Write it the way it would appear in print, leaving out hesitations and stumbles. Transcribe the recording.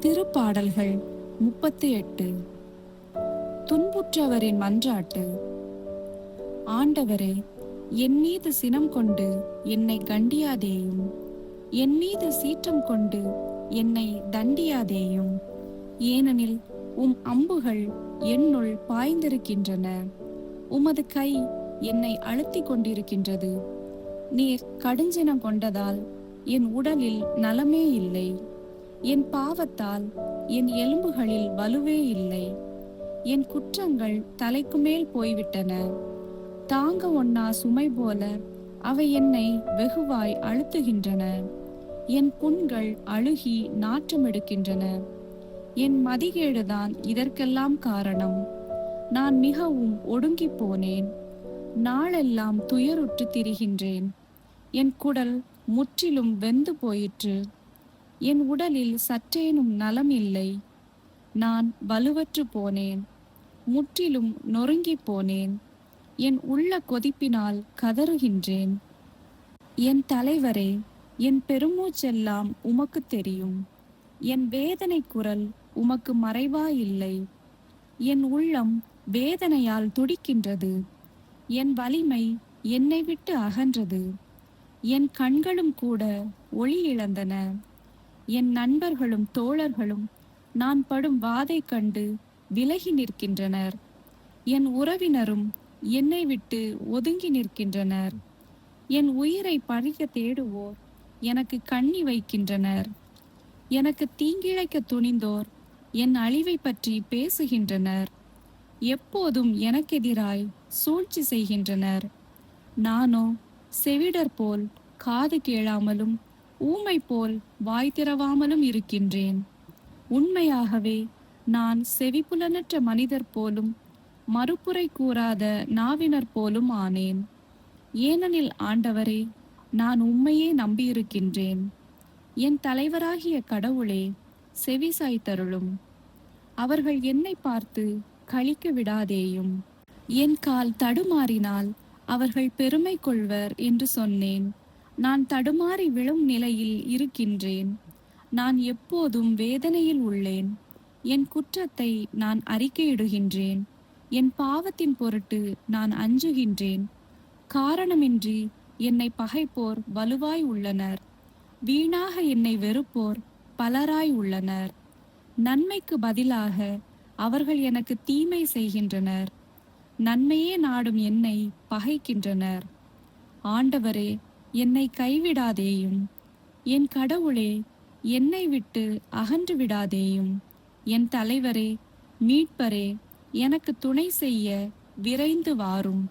திருப்பாடல்கள் 38. துன்புற்றவரின் மன்றாட்டு. ஆண்டவரே, என் மீது சினம் கொண்டு என்னை கண்டியாதேயும், என் மீது சீற்றம் கொண்டு என்னை தண்டியாதேயும். ஏனெனில் உம் அம்புகள் என்னுள் பாய்ந்திருக்கின்றன, உமது கை என்னை அழுத்திக் கொண்டிருக்கின்றது. நீர் கடுஞ்சினம் கொண்டதால் என் உடலில் நலமே இல்லை. என் பாவத்தால் என் எலும்புகளில் வலுவே இல்லை. என் குற்றங்கள் தலைக்கு மேல் போய்விட்டன. தாங்க ஒண்ணா சுமை போல அவை என்னை வெகுவாய் அழுத்துகின்றன. என் புண்கள் அழுகி நாற்றமெடுக்கின்றன. என் மதிகேடுதான் இதற்கெல்லாம் காரணம். நான் மிகவும் ஒடுங்கி போனேன். நாளெல்லாம் துயருற்று திரிகின்றேன். என் குடல் முற்றிலும் வெந்து போயிற்று. என் உடலில் சற்றேனும் நலம் இல்லை. நான் வலுவற்று போனேன், முற்றிலும் நொறுங்கி போனேன். என் உள்ள கொதிப்பினால் கதறுகின்றேன். என் தலைவரே, என் பெருமூச்செல்லாம் உமக்கு தெரியும். என் வேதனை குரல் உமக்கு மறைவாயில்லை. என் உள்ளம் வேதனையால் துடிக்கின்றது. என் வலிமை என்னை விட்டு அகன்றது. என் கண்களும் கூட ஒளி இழந்தன. என் நண்பர்களும் தோழர்களும் நான் படும் வாதை கண்டு விலகி நிற்கின்றனர். என் உறவினரும் என்னை விட்டு ஒதுங்கி நிற்கின்றனர். என் உயிரை பறிக்க தேடுவோர் எனக்கு கண்ணி வைக்கின்றனர். எனக்கு தீங்கிழைக்க துணிந்தோர் என் அழிவை பற்றி பேசுகின்றனர். எப்போதும் எனக்கெதிராய் சூழ்ச்சி செய்கின்றனர். நானோ செவிடர் போல் காது கேளாமலும் ஊமை போல் வாய் திறவாமலும் இருக்கின்றேன். உண்மையாகவே நான் செவிப்புலனற்ற மனிதர் போலும் மறுப்புரை கூறாத நாவினர் போலும் ஆனேன். ஏனெனில் ஆண்டவரே, நான் உம்மையே நம்பியிருக்கின்றேன். என் தலைவராகிய கடவுளே, செவிசாய்த்தருளும். அவர்கள் என்னை பார்த்து களிக்க விடாதேயும். என் கால் தடுமாறினால் அவர்கள் பெருமை கொள்வர் என்று சொன்னேன். நான் தடுமாறி விழும் நிலையில் இருக்கின்றேன். நான் எப்போதும் வேதனையில் உள்ளேன். என் குற்றத்தை நான் அறிக்கையிடுகின்றேன். என் பாவத்தின் பொருட்டு நான் அஞ்சுகின்றேன். காரணமின்றி என்னை பகைப்போர் வலுவாய் உள்ளனர். வீணாக என்னை வெறுப்போர் பலராய் உள்ளனர். நன்மைக்கு பதிலாக அவர்கள் எனக்கு தீமை செய்கின்றனர். நன்மையே நாடும் என்னை பகைக்கின்றனர். ஆண்டவரே, என்னை கைவிடாதேயும். என் கடவுளே, என்னை விட்டு அகன்று விடாதேயும். என் தலைவரே, மீட்பரே, எனக்கு துணை செய்ய விரைந்து வாரும்.